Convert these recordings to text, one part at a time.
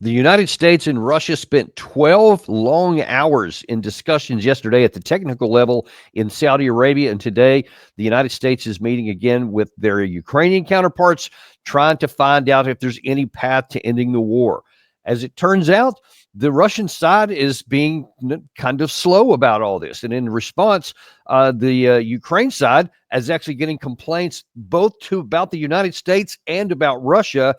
The United States and Russia spent 12 long hours in discussions yesterday at the technical level in Saudi Arabia. And today, the United States is meeting again with their Ukrainian counterparts, trying to find out if there's any path to ending the war. As it turns out, the Russian side is being kind of slow about all this. And in response, the Ukraine side is actually getting complaints both about the United States and about Russia.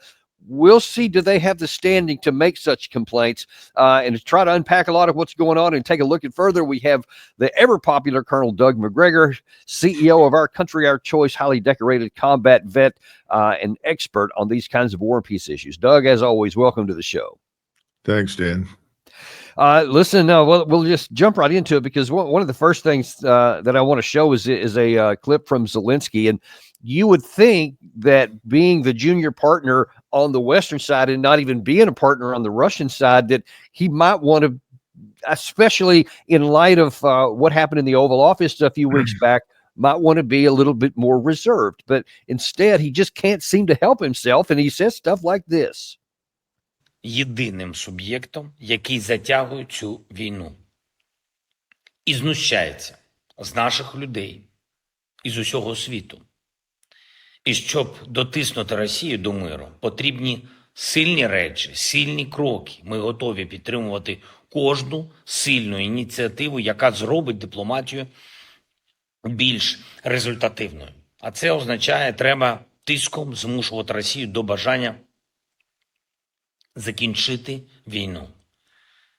We'll see, do they have the standing to make such complaints? And to try to unpack a lot of what's going on and take a look at further, we have the ever-popular Colonel Doug McGregor, CEO of Our Country, Our Choice, highly decorated combat vet and expert on these kinds of war and peace issues. Doug, as always, welcome to the show. Thanks, Dan. Listen, we'll just jump right into it because one of the first things that I want to show is a clip from Zelensky. And you would think that being the junior partner on the Western side and not even being a partner on the Russian side, that he might want to, especially in light of what happened in the Oval Office a few weeks back, might want to be a little bit more reserved. But instead, he just can't seem to help himself. And he says stuff like this. Єдиним суб'єктом, який затягує цю війну і знущається з наших людей і з усього світу. І щоб дотиснути Росію до миру, потрібні сильні речі, сильні кроки. Ми готові підтримувати кожну сильну ініціативу, яка зробить дипломатію більш результативною. А це означає, треба тиском змушувати Росію до бажання закінчити війну.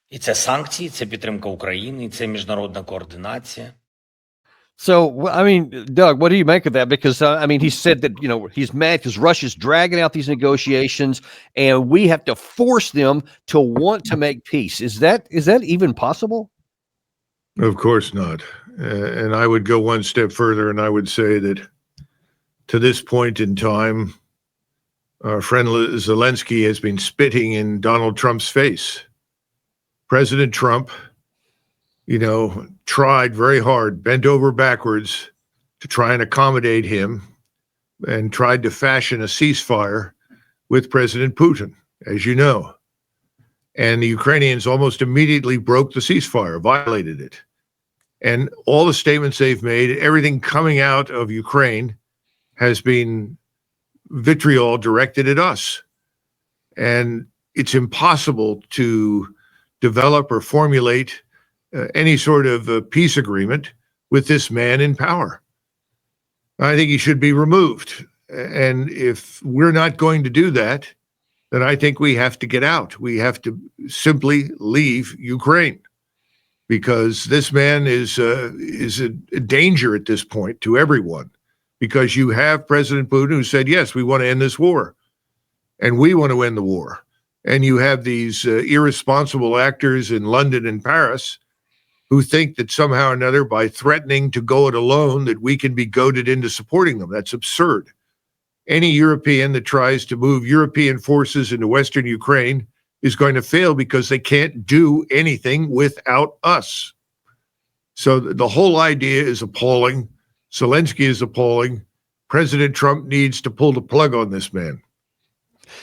І це санкції, це підтримка України, і це міжнародна координація. So, I mean, Doug, what do you make of that? Because, I mean, he said that, he's mad because Russia's dragging out these negotiations and we have to force them to want to make peace. Is that even possible? Of course not. And I would go one step further and I would say that to this point in time, our friend Zelensky has been spitting in Donald Trump's face. President Trump, tried very hard, bent over backwards to try and accommodate him and tried to fashion a ceasefire with President Putin, as you know. And the Ukrainians almost immediately broke the ceasefire, violated it. And all the statements they've made, everything coming out of Ukraine has been vitriol directed at us. And it's impossible to develop or formulate any sort of peace agreement with this man in power. I think he should be removed. And if we're not going to do that, then I think we have to get out. We have to simply leave Ukraine because this man is a danger at this point to everyone. Because you have President Putin who said, yes, we want to end this war. And we want to end the war. And you have these irresponsible actors in London and Paris who think that somehow or another, by threatening to go it alone, that we can be goaded into supporting them. That's absurd. Any European that tries to move European forces into Western Ukraine is going to fail because they can't do anything without us. So the whole idea is appalling. Zelensky is appalling. President Trump needs to pull the plug on this man.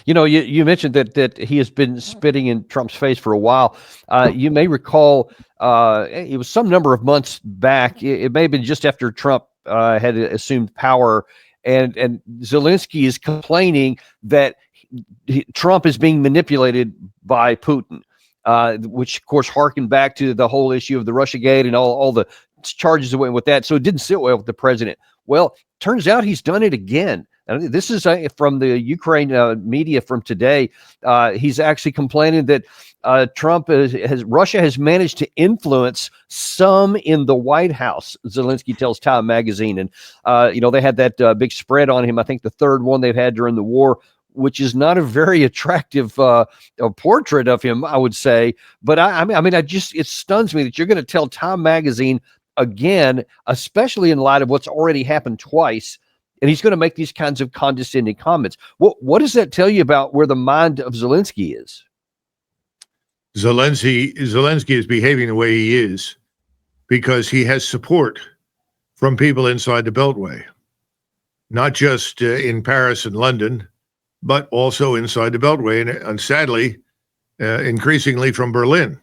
You mentioned that he has been spitting in Trump's face for a while. You may recall it was some number of months back. It may have been just after Trump had assumed power, and Zelensky is complaining that Trump is being manipulated by Putin, which of course harkened back to the whole issue of the Russiagate and all the charges that went with that. So it didn't sit well with the president. Well, turns out he's done it again. And this is from the Ukraine media from today. He's actually complaining that Russia has managed to influence some in the White House. Zelensky tells Time magazine, and they had that big spread on him. I think the third one they've had during the war, which is not a very attractive portrait of him, I would say. But it stuns me that you're going to tell Time magazine again, especially in light of what's already happened twice. And he's going to make these kinds of condescending comments. What does that tell you about where the mind of Zelensky is? Zelensky is behaving the way he is because he has support from people inside the Beltway, not just in Paris and London, but also inside the Beltway. And sadly, increasingly from Berlin.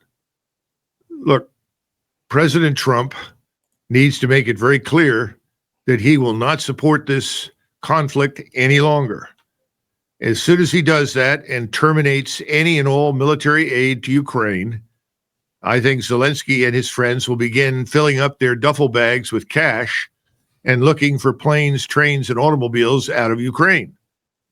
Look, President Trump needs to make it very clear that he will not support this conflict any longer. As soon as he does that and terminates any and all military aid to Ukraine, I think Zelensky and his friends will begin filling up their duffel bags with cash and looking for planes, trains, and automobiles out of Ukraine.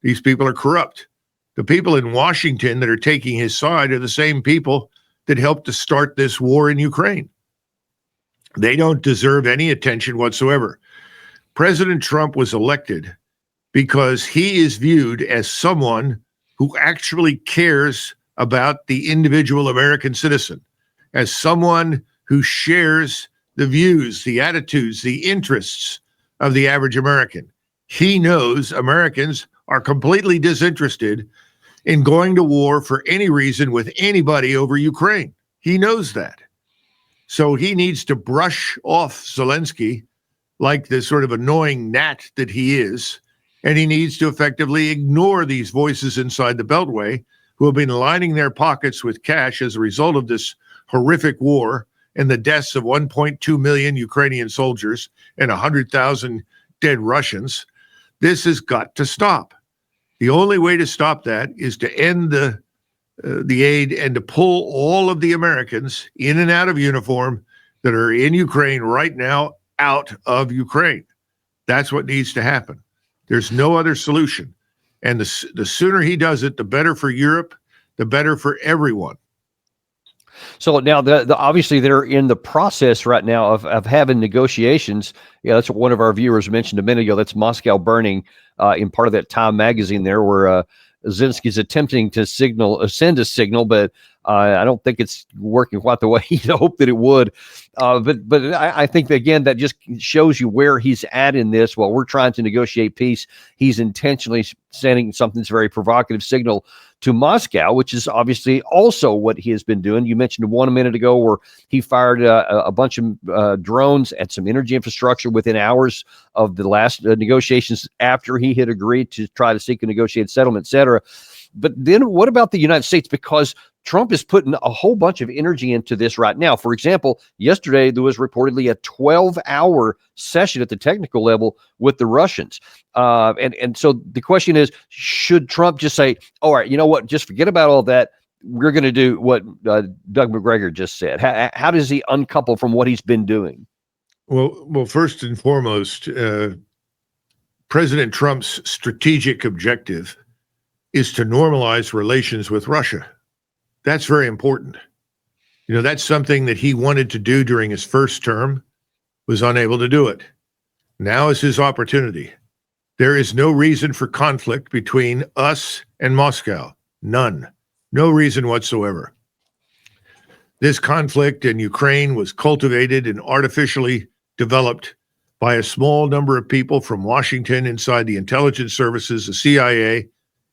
These people are corrupt. The people in Washington that are taking his side are the same people that helped to start this war in Ukraine. They don't deserve any attention whatsoever. President Trump was elected because he is viewed as someone who actually cares about the individual American citizen, as someone who shares the views, the attitudes, the interests of the average American. He knows Americans are completely disinterested in going to war for any reason with anybody over Ukraine. He knows that. So he needs to brush off Zelensky like the sort of annoying gnat that he is, and he needs to effectively ignore these voices inside the Beltway who have been lining their pockets with cash as a result of this horrific war and the deaths of 1.2 million Ukrainian soldiers and 100,000 dead Russians. This has got to stop. The only way to stop that is to end the aid and to pull all of the Americans in and out of uniform that are in Ukraine right now out of Ukraine. That's what needs to happen. There's no other solution. And the sooner he does it, the better for Europe, the better for everyone. So now, obviously, they're in the process right now of having negotiations. Yeah, that's what one of our viewers mentioned a minute ago. That's Moscow Burning in part of that Time magazine there, where Zelensky's attempting to send a signal, but I don't think it's working quite the way he'd hoped that it would. But I think, again, that just shows you where he's at in this. While we're trying to negotiate peace, he's intentionally sending something that's a very provocative signal to Moscow, which is obviously also what he has been doing. You mentioned one a minute ago where he fired a bunch of drones at some energy infrastructure within hours of the last negotiations after he had agreed to try to seek a negotiated settlement, et cetera. But then what about the United States? Because Trump is putting a whole bunch of energy into this right now. For example, yesterday there was reportedly a 12-hour session at the technical level with the Russians. And so the question is, should Trump just say, all right, you know what, just forget about all that. We're going to do what Doug McGregor just said. How does he uncouple from what he's been doing? Well, first and foremost, President Trump's strategic objective is to normalize relations with Russia. That's very important. You know, that's something that he wanted to do during his first term, was unable to do it. Now is his opportunity. There is no reason for conflict between us and Moscow. None. No reason whatsoever. This conflict in Ukraine was cultivated and artificially developed by a small number of people from Washington inside the intelligence services, the CIA,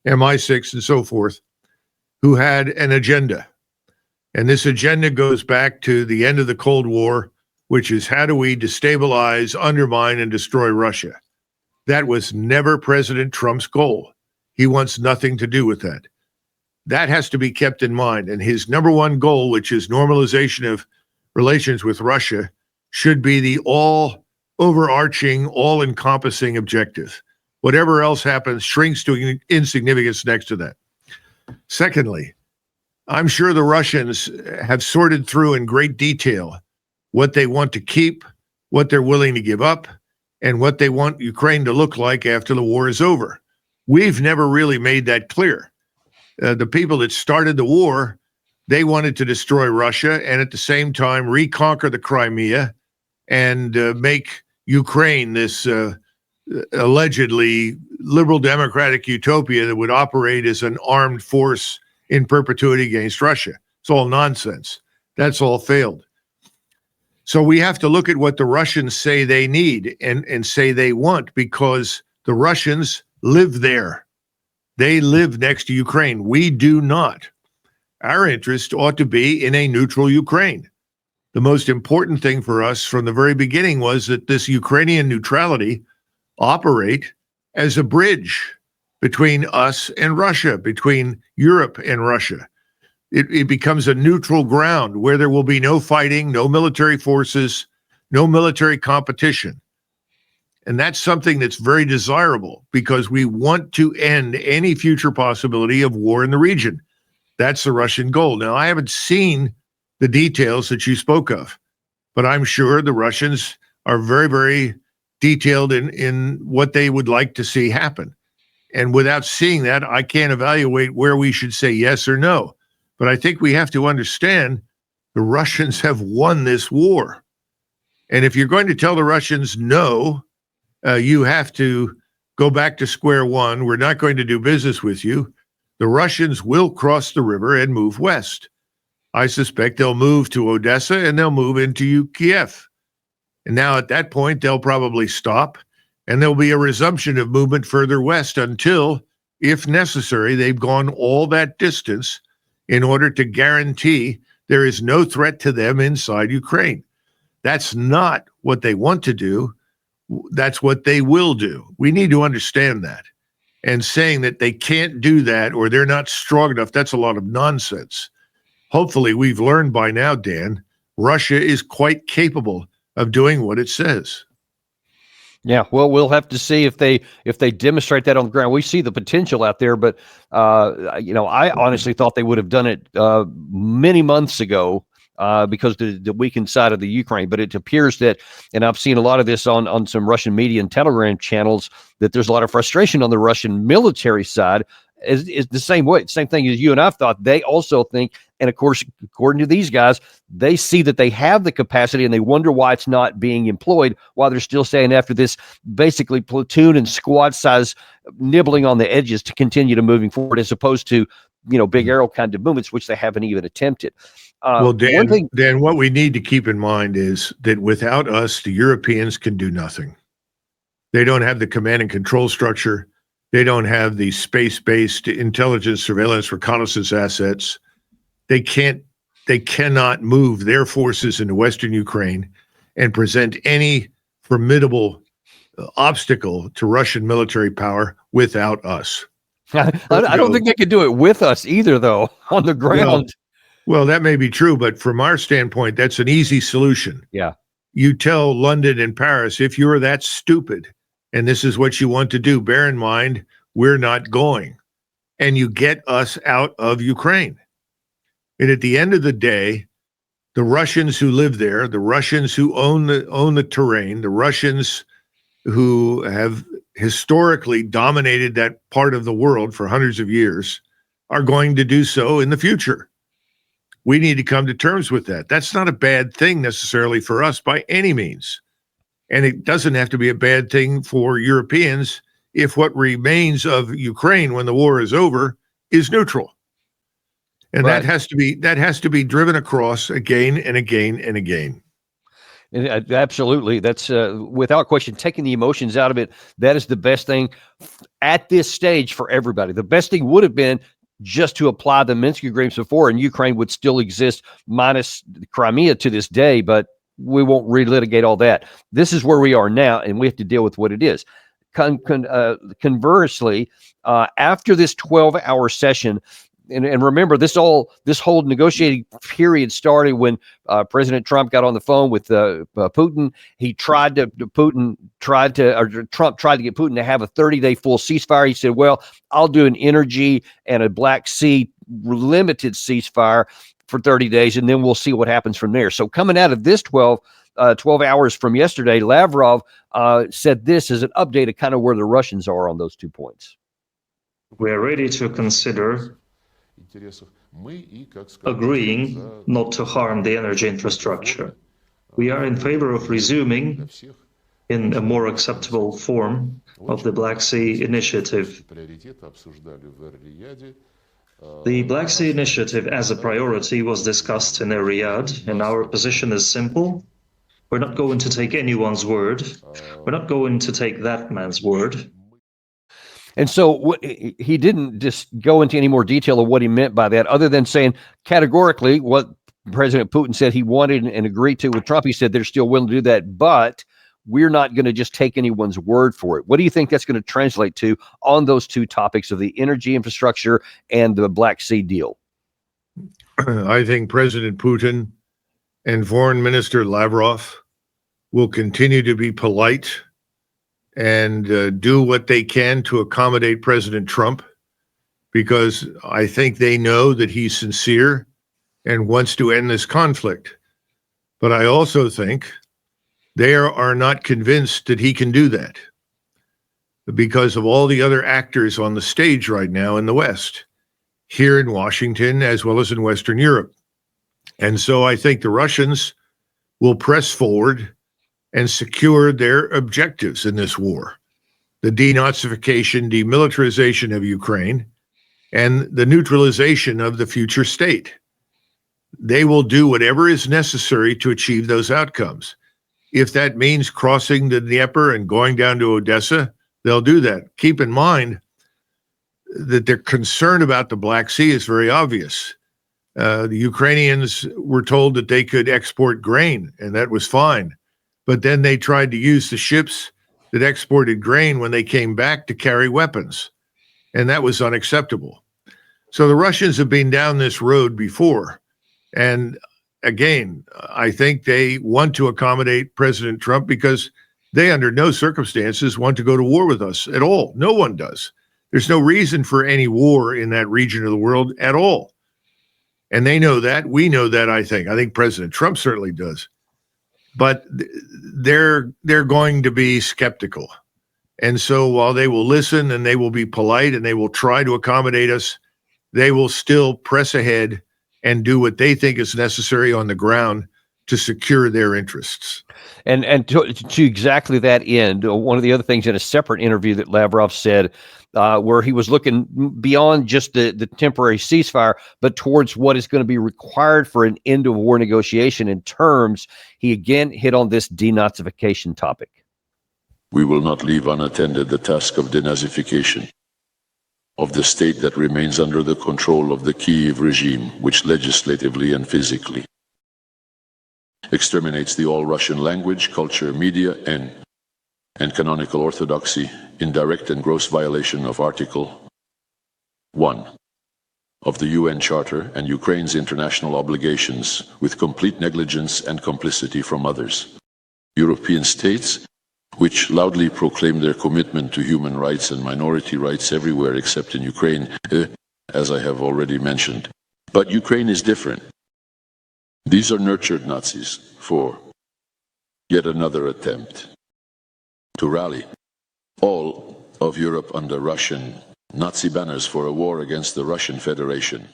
MI6, and so forth, who had an agenda. And this agenda goes back to the end of the Cold War, which is how do we destabilize, undermine, and destroy Russia? That was never President Trump's goal. He wants nothing to do with that. That has to be kept in mind. And his number one goal, which is normalization of relations with Russia, should be the all-overarching, all-encompassing objective. Whatever else happens shrinks to insignificance next to that. Secondly, I'm sure the Russians have sorted through in great detail what they want to keep, what they're willing to give up, and what they want Ukraine to look like after the war is over. We've never really made that clear. The people that started the war, they wanted to destroy Russia and at the same time reconquer the Crimea and make Ukraine this allegedly liberal democratic utopia that would operate as an armed force in perpetuity against Russia. It's all nonsense. That's all failed. So we have to look at what the Russians say they need and say they want, because the Russians live there. They live next to Ukraine. We do not. Our interest ought to be in a neutral Ukraine. The most important thing for us from the very beginning was that this Ukrainian neutrality operate as a bridge between us and Russia, between Europe and Russia. it becomes a neutral ground where there will be no fighting, no military forces, no military competition. And that's something that's very desirable because we want to end any future possibility of war in the region. That's the Russian goal. Now, I haven't seen the details that you spoke of, but I'm sure the Russians are very, very detailed in what they would like to see happen. And without seeing that, I can't evaluate where we should say yes or no. But I think we have to understand the Russians have won this war. And if you're going to tell the Russians no, you have to go back to square one. We're not going to do business with you. The Russians will cross the river and move west. I suspect they'll move to Odessa and they'll move into Kiev. And now at that point, they'll probably stop and there'll be a resumption of movement further west until, if necessary, they've gone all that distance in order to guarantee there is no threat to them inside Ukraine. That's not what they want to do. That's what they will do. We need to understand that. And saying that they can't do that or they're not strong enough, that's a lot of nonsense. Hopefully, we've learned by now, Dan, Russia is quite capable of doing what it says. Yeah, well, we'll have to see if they demonstrate that on the ground. We see the potential out there, but I honestly thought they would have done it many months ago. Because the weakened side of the Ukraine, but it appears that, and I've seen a lot of this on some Russian media and Telegram channels, that there's a lot of frustration on the Russian military side. Is the same thing as you and I've thought. They also think, and of course, according to these guys, they see that they have the capacity and they wonder why it's not being employed, while they're still saying after this basically platoon and squad size nibbling on the edges to continue to moving forward, as opposed to, big arrow kind of movements, which they haven't even attempted. Well, Dan, what we need to keep in mind is that without us, the Europeans can do nothing. They don't have the command and control structure. They don't have the space-based intelligence, surveillance, reconnaissance assets. They cannot move their forces into Western Ukraine and present any formidable obstacle to Russian military power without us. I don't think they could do it with us either, though, on the ground. Well, that may be true, but from our standpoint, that's an easy solution. Yeah. You tell London and Paris, if you're that stupid and this is what you want to do, bear in mind, we're not going. And you get us out of Ukraine. And at the end of the day, the Russians who live there, the Russians who own the terrain, the Russians who have historically dominated that part of the world for hundreds of years, are going to do so in the future. We need to come to terms with that. That's not a bad thing necessarily for us by any means. And it doesn't have to be a bad thing for Europeans if what remains of Ukraine when the war is over is neutral. And right. that has to be driven across again and again and again. Absolutely. That's without question, taking the emotions out of it. That is the best thing at this stage for everybody. The best thing would have been just to apply the Minsk agreements before, and Ukraine would still exist minus Crimea to this day, but we won't relitigate all that. This is where we are now, and we have to deal with what it is. Conversely, after this 12-hour session, and remember, this whole negotiating period started when President Trump got on the phone with Putin. Trump tried to get Putin to have a 30-day full ceasefire. He said, well, I'll do an energy and a Black Sea limited ceasefire for 30 days, and then we'll see what happens from there. So coming out of this 12 hours from yesterday, Lavrov said this as an update of kind of where the Russians are on those 2 points. We are ready to consider agreeing not to harm the energy infrastructure. We are in favor of resuming in a more acceptable form of the Black Sea Initiative. The Black Sea Initiative as a priority was discussed in Riyadh, and our position is simple. We're not going to take anyone's word. We're not going to take that man's word. And so he didn't just go into any more detail of what he meant by that, other than saying categorically what President Putin said he wanted and agreed to with Trump. He said they're still willing to do that, but we're not going to just take anyone's word for it. What do you think that's going to translate to on those two topics of the energy infrastructure and the Black Sea deal? I think President Putin and Foreign Minister Lavrov will continue to be polite and do what they can to accommodate President Trump, because I think they know that he's sincere and wants to end this conflict. But I also think they are not convinced that he can do that because of all the other actors on the stage right now in the West, here in Washington, as well as in Western Europe. And so I think the Russians will press forward and secure their objectives in this war: the denazification, demilitarization of Ukraine, and the neutralization of the future state. They will do whatever is necessary to achieve those outcomes. If that means crossing the Dnieper and going down to Odessa, they'll do that. Keep in mind that their concern about the Black Sea is very obvious. The Ukrainians were told that they could export grain, and that was fine. But then they tried to use the ships that exported grain when they came back to carry weapons, and that was unacceptable. So the Russians have been down this road before. And again, I think they want to accommodate President Trump because they, under no circumstances, want to go to war with us at all. No one does. There's no reason for any war in that region of the world at all. And they know that. We know that, I think. I think President Trump certainly does. But they're going to be skeptical. And so while they will listen and they will be polite and they will try to accommodate us, they will still press ahead and do what they think is necessary on the ground to secure their interests. And to exactly that end, one of the other things in a separate interview that Lavrov said, where he was looking beyond just the temporary ceasefire, but towards what is going to be required for an end of war negotiation in terms, he again hit on this denazification topic. We will not leave unattended the task of denazification of the state that remains under the control of the Kyiv regime, which legislatively and physically exterminates the all-Russian language, culture, media, and canonical orthodoxy in direct and gross violation of Article 1 of the UN Charter and Ukraine's international obligations, with complete negligence and complicity from others. European states, which loudly proclaim their commitment to human rights and minority rights everywhere except in Ukraine, as I have already mentioned. But Ukraine is different. These are nurtured Nazis for yet another attempt to rally all of Europe under Russian Nazi banners for a war against the Russian Federation.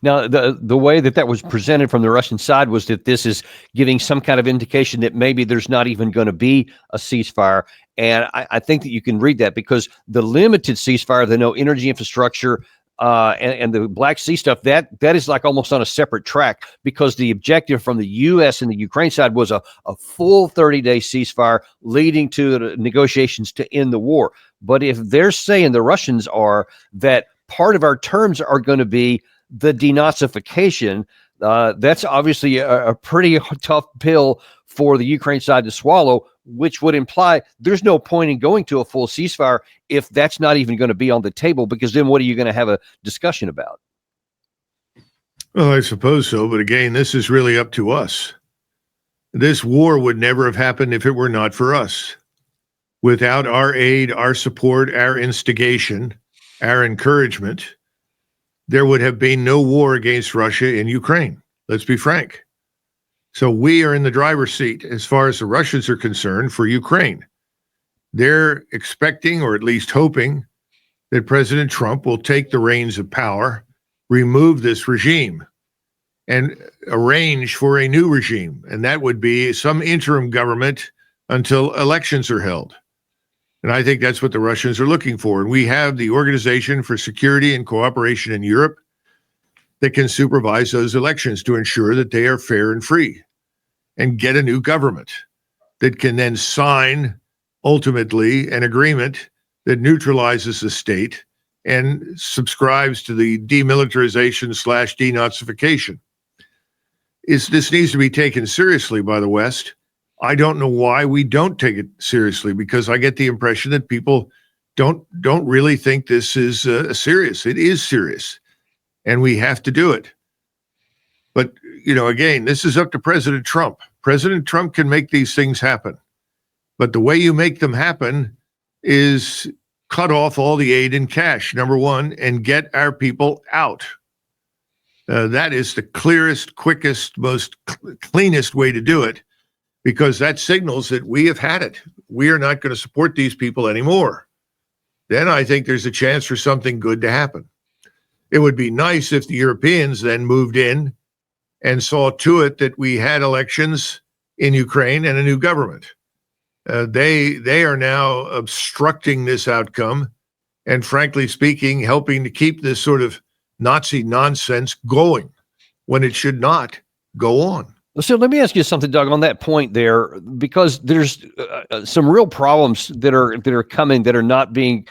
Now, the way that was presented from the Russian side was that this is giving some kind of indication that maybe there's not even going to be a ceasefire. And I think that you can read that because the limited ceasefire, the no energy infrastructure, and the Black Sea stuff, that is like almost on a separate track, because the objective from the U.S. and the Ukraine side was a full 30-day ceasefire leading to the negotiations to end the war. But if they're saying, the Russians are, that part of our terms are going to be the denazification, that's obviously a pretty tough pill for the Ukraine side to swallow, which would imply there's no point in going to a full ceasefire if that's not even going to be on the table, because then what are you going to have a discussion about? Well, I suppose so. But again, this is really up to us. This war would never have happened if it were not for us. Without our aid, our support, our instigation, our encouragement, there would have been no war against Russia in Ukraine. Let's be frank. So we are in the driver's seat as far as the Russians are concerned for Ukraine. They're expecting, or at least hoping, that President Trump will take the reins of power, remove this regime, and arrange for a new regime. And that would be some interim government until elections are held. And I think that's what the Russians are looking for. And we have the Organization for Security and Cooperation in Europe that can supervise those elections to ensure that they are fair and free, and get a new government that can then sign, ultimately, an agreement that neutralizes the state and subscribes to the demilitarization/denazification. This needs to be taken seriously by the West. I don't know why we don't take it seriously, because I get the impression that people don't really think this is serious. It is serious. and we have to do it. But, again, this is up to President Trump. President Trump can make these things happen. But the way you make them happen is cut off all the aid in cash, number one, and get our people out. That is the clearest, quickest, most cleanest way to do it, because that signals that we have had it. We are not going to support these people anymore. Then I think there's a chance for something good to happen. It would be nice if the Europeans then moved in and saw to it that we had elections in Ukraine and a new government. They are now obstructing this outcome and, frankly speaking, helping to keep this sort of Nazi nonsense going when it should not go on. So let me ask you something, Doug, on that point there, because there's some real problems that are coming that are not being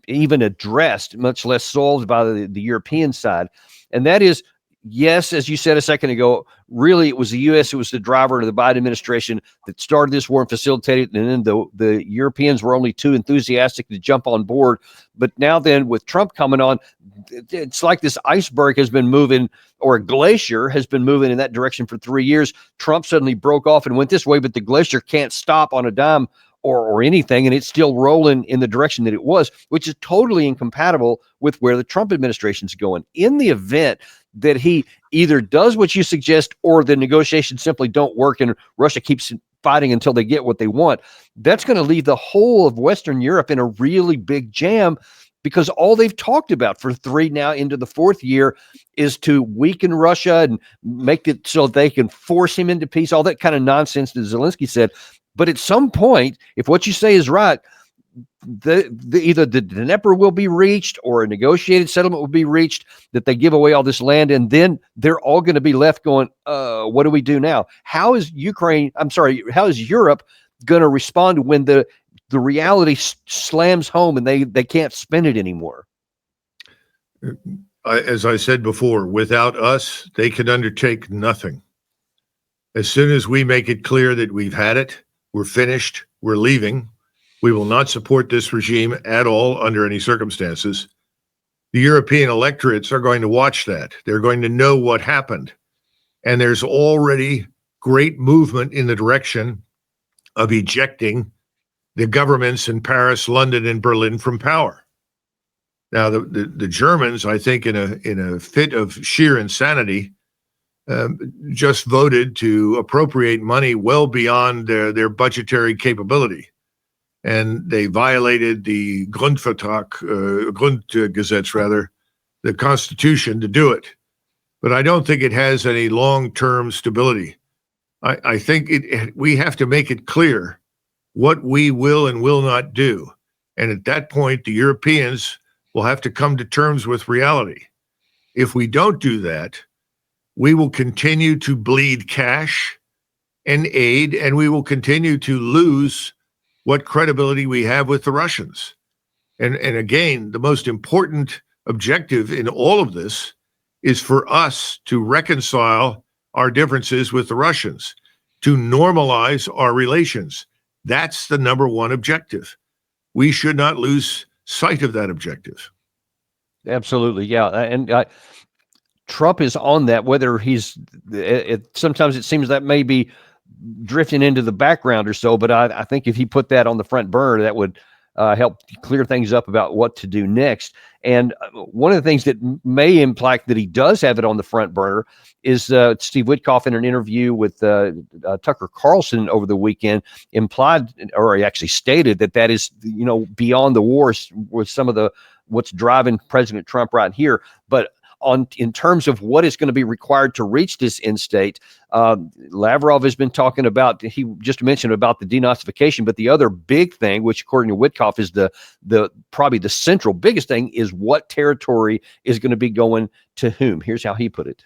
even addressed, much less solved by the European side. And that is, yes, as you said a second ago, really it was the U.S. who was the driver of the Biden administration that started this war and facilitated it. And then the Europeans were only too enthusiastic to jump on board. But now then with Trump coming on, it's like this iceberg has been moving, or a glacier has been moving in that direction for 3 years. Trump suddenly broke off and went this way, but the glacier can't stop on a dime or anything, and it's still rolling in the direction that it was, which is totally incompatible with where the Trump administration's going. In the event that he either does what you suggest or the negotiations simply don't work and Russia keeps fighting until they get what they want, that's going to leave the whole of Western Europe in a really big jam, because all they've talked about for three now into the fourth year is to weaken Russia and make it so they can force him into peace, all that kind of nonsense that Zelensky said. But at some point, if what you say is right, either the Dnieper will be reached or a negotiated settlement will be reached, that they give away all this land, and then they're all going to be left going, what do we do now? How is Europe going to respond when the reality slams home and they can't spend it anymore? As I said before, without us, they can undertake nothing. As soon as we make it clear that we've had it, we're finished, we're leaving, we will not support this regime at all under any circumstances, the European electorates are going to watch that. They're going to know what happened. And there's already great movement in the direction of ejecting the governments in Paris, London, and Berlin from power. Now, the Germans, I think, in a fit of sheer insanity, just voted to appropriate money well beyond their budgetary capability. And they violated the Grundgesetz, the Constitution, to do it. But I don't think it has any long-term stability. I think we have to make it clear what we will and will not do. And at that point, the Europeans will have to come to terms with reality. If we don't do that, we will continue to bleed cash and aid, and we will continue to lose what credibility we have with the Russians. And again, the most important objective in all of this is for us to reconcile our differences with the Russians, to normalize our relations. That's the number one objective. We should not lose sight of that objective. Absolutely, yeah. And Trump is on that, whether he's sometimes it seems that may be drifting into the background or so, but I think if he put that on the front burner, that would help clear things up about what to do next. And one of the things that may imply that he does have it on the front burner is Steve Witkoff, in an interview with Tucker Carlson over the weekend, implied, or he actually stated, that is, beyond the wars with some of what's driving President Trump right here. But in terms of what is going to be required to reach this end state, Lavrov has been talking about, he just mentioned about the denazification, but the other big thing, which according to Witkoff is the probably the central biggest thing, is what territory is going to be going to whom. Here's how he put it.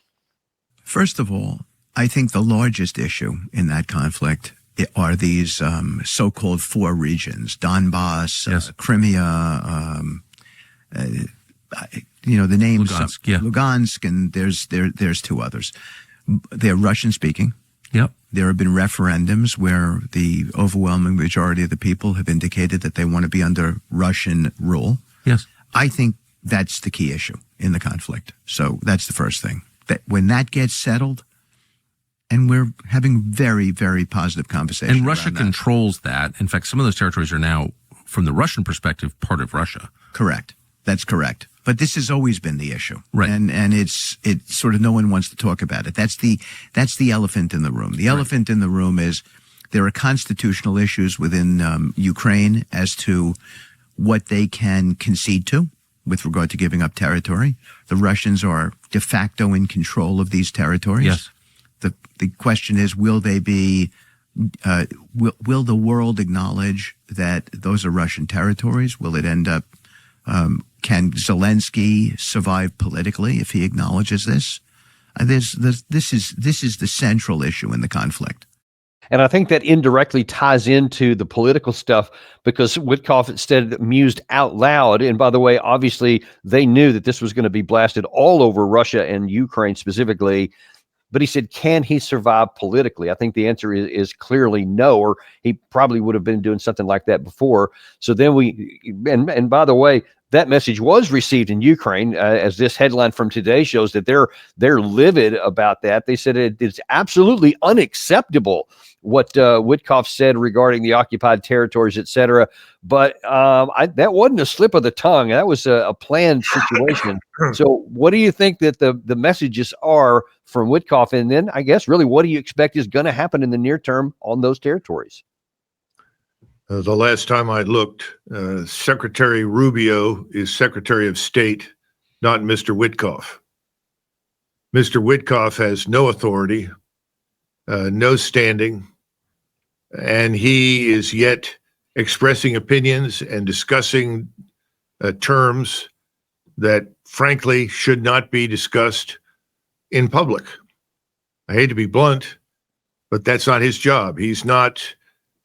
First of all, I think the largest issue in that conflict are these so-called four regions: Donbass, yes. Crimea, the names Lugansk, and there's two others. They're Russian speaking. Yep. There have been referendums where the overwhelming majority of the people have indicated that they want to be under Russian rule. Yes. I think that's the key issue. in the conflict. So that's the first thing. That when that gets settled, and we're having very, very positive conversations. And Russia controls that. In fact, some of those territories are now, from the Russian perspective, part of Russia. Correct. That's correct. But this has always been the issue. Right. And it's sort of no one wants to talk about it. That's the elephant in the room. The elephant in the room is there are constitutional issues within Ukraine as to what they can concede to with regard to giving up territory. The Russians are de facto in control of these territories. Yes. The question is, will they be? Will the world acknowledge that those are Russian territories? Will it end up? Can Zelensky survive politically if he acknowledges this? This is the central issue in the conflict. And I think that indirectly ties into the political stuff because Witkoff instead mused out loud. And by the way, obviously, they knew that this was going to be blasted all over Russia and Ukraine specifically. But he said, can he survive politically? I think the answer is clearly no, or he probably would have been doing something like that before. So then and by the way, that message was received in Ukraine, as this headline from today shows that they're livid about that. They said it's absolutely unacceptable what Witkoff said regarding the occupied territories, et cetera. But that wasn't a slip of the tongue. That was a planned situation. So what do you think that the messages are from Witkoff? And then I guess really what do you expect is going to happen in the near term on those territories? The last time I looked, Secretary Rubio is Secretary of State, not Mr. Witkoff. Mr. Witkoff has no authority, no standing, and he is yet expressing opinions and discussing terms that, frankly, should not be discussed in public. I hate to be blunt, but that's not his job. He's not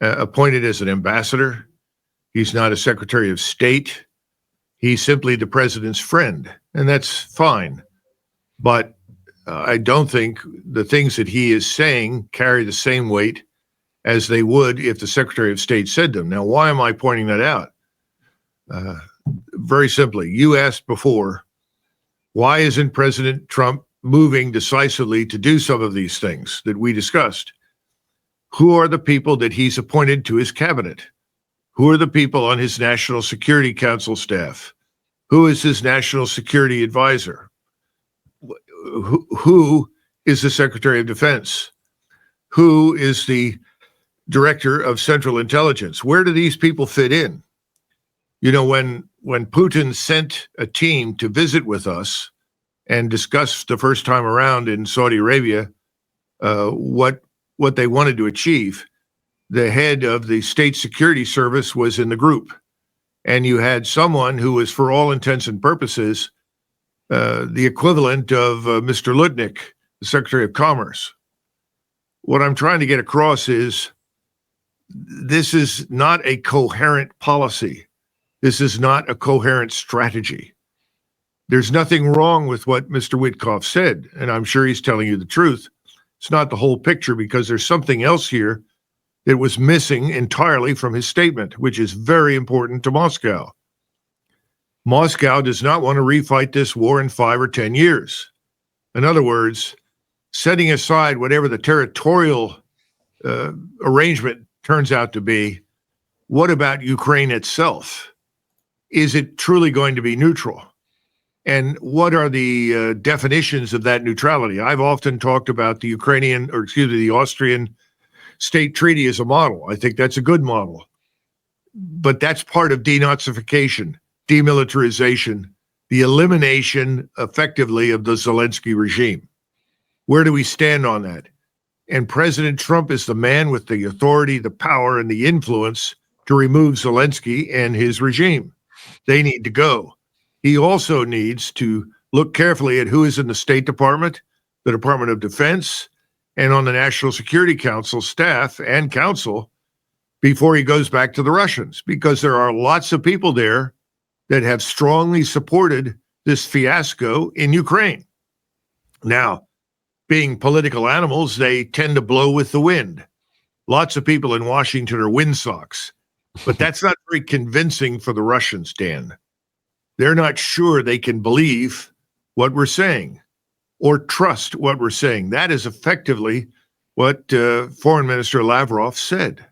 appointed as an ambassador. He's not a Secretary of State. He's simply the president's friend, and that's fine. But I don't think the things that he is saying carry the same weight as they would if the Secretary of State said them. Now, why am I pointing that out? Very simply, you asked before, why isn't President Trump moving decisively to do some of these things that we discussed? Who are the people that he's appointed to his cabinet? Who are the people on his National Security Council staff? Who is his national security advisor? Who is the Secretary of Defense? Who is the Director of Central Intelligence? Where do these people fit in? You know, when Putin sent a team to visit with us and discuss the first time around in Saudi Arabia what they wanted to achieve, the head of the State Security Service was in the group. And you had someone who was, for all intents and purposes, the equivalent of Mr. Lutnick, the Secretary of Commerce. What I'm trying to get across is this is not a coherent policy. This is not a coherent strategy. There's nothing wrong with what Mr. Witkoff said, and I'm sure he's telling you the truth. It's not the whole picture because there's something else here that was missing entirely from his statement, which is very important to Moscow. Moscow does not want to refight this war in 5 or 10 years. In other words, setting aside whatever the territorial arrangement turns out to be, what about Ukraine itself? Is it truly going to be neutral? And what are the definitions of that neutrality? I've often talked about the Austrian state treaty as a model. I think that's a good model. But that's part of denazification, demilitarization, the elimination effectively of the Zelensky regime. Where do we stand on that? And President Trump is the man with the authority, the power, and the influence to remove Zelensky and his regime. They need to go. He also needs to look carefully at who is in the State Department, the Department of Defense, and on the National Security Council staff and council before he goes back to the Russians, because there are lots of people there that have strongly supported this fiasco in Ukraine. Now, being political animals, they tend to blow with the wind. Lots of people in Washington are windsocks, but that's not very convincing for the Russians, Dan. They're not sure they can believe what we're saying or trust what we're saying. That is effectively what Foreign Minister Lavrov said.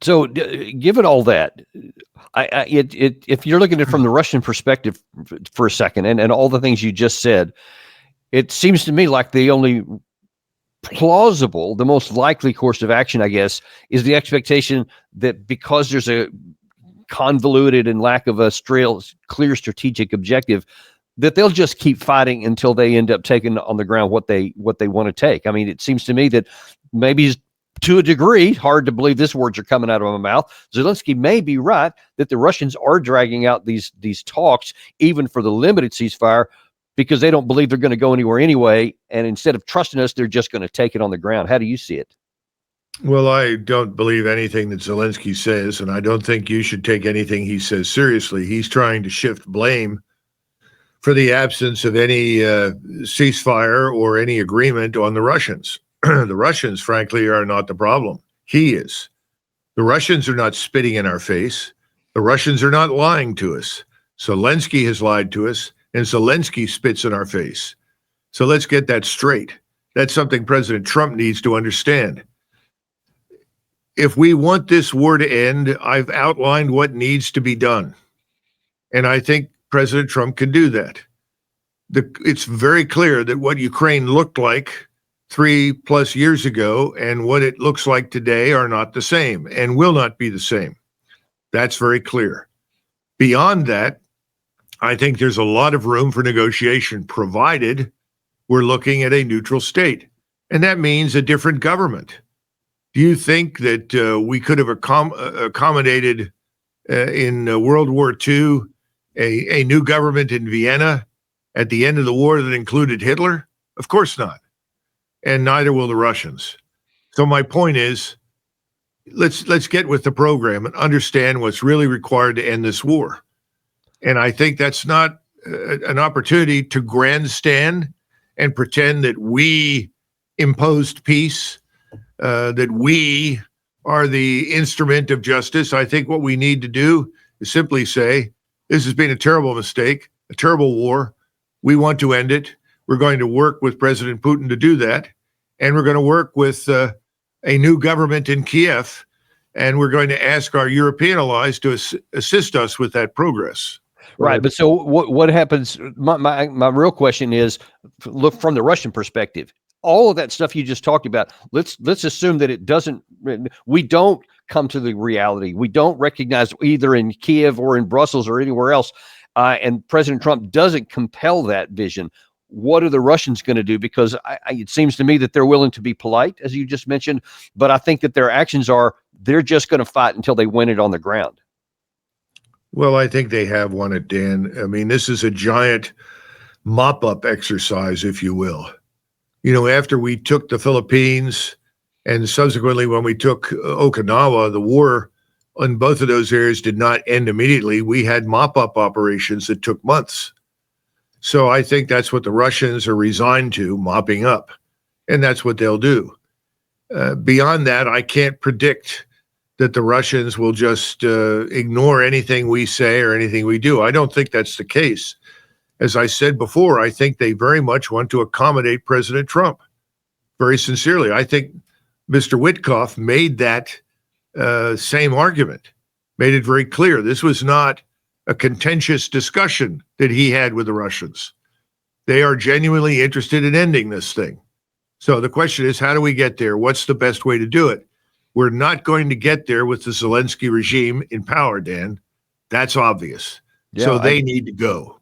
So, given all that, if you're looking at it from the Russian perspective for a second, and all the things you just said, it seems to me like the only plausible, the most likely course of action, I guess, is the expectation that because there's a convoluted and lack of a clear strategic objective, that they'll just keep fighting until they end up taking on the ground what they want to take. I mean, it seems to me that maybe to a degree, hard to believe these words are coming out of my mouth, Zelensky may be right that the Russians are dragging out these talks, even for the limited ceasefire, because they don't believe they're going to go anywhere anyway. And instead of trusting us, they're just going to take it on the ground. How do you see it? Well, I don't believe anything that Zelensky says, and I don't think you should take anything he says seriously. He's trying to shift blame for the absence of any ceasefire or any agreement on the Russians. The Russians, frankly, are not the problem. He is. The Russians are not spitting in our face. The Russians are not lying to us. Zelensky has lied to us, and Zelensky spits in our face. So let's get that straight. That's something President Trump needs to understand. If we want this war to end, I've outlined what needs to be done. And I think President Trump can do that. It's very clear that what Ukraine looked like 3+ years ago and what it looks like today are not the same and will not be the same. That's very clear. Beyond that, I think there's a lot of room for negotiation, provided we're looking at a neutral state. And that means a different government. Do you think that we could have accommodated in World War II a new government in Vienna at the end of the war that included Hitler? Of course not. And neither will the Russians. So my point is, let's get with the program and understand what's really required to end this war. And I think that's not an opportunity to grandstand and pretend that we imposed peace, that we are the instrument of justice. I think what we need to do is simply say, this has been a terrible mistake, a terrible war. We want to end it. We're going to work with President Putin to do that. And we're going to work with a new government in Kiev. And we're going to ask our European allies to assist us with that progress. Right. But so what happens? My real question is, look from the Russian perspective. All of that stuff you just talked about, let's assume that we don't come to the reality. We don't recognize either in Kiev or in Brussels or anywhere else. And President Trump doesn't compel that vision. What are the Russians going to do? Because it seems to me that they're willing to be polite, as you just mentioned, but I think that their actions they're just going to fight until they win it on the ground. Well, I think they have won it, Dan. I mean, this is a giant mop-up exercise, if you will. You know, after we took the Philippines and subsequently when we took Okinawa, the war in both of those areas did not end immediately. We had mop-up operations that took months. So I think that's what the Russians are resigned to, mopping up, and that's what they'll do. Beyond that, I can't predict that the Russians will just ignore anything we say or anything we do. I don't think that's the case. As I said before, I think they very much want to accommodate President Trump, very sincerely. I think Mr. Witkoff made that same argument, made it very clear. This was not a contentious discussion that he had with the Russians. They are genuinely interested in ending this thing. So the question is, how do we get there? What's the best way to do it? We're not going to get there with the Zelensky regime in power, Dan. That's obvious. Yeah, so they need to go.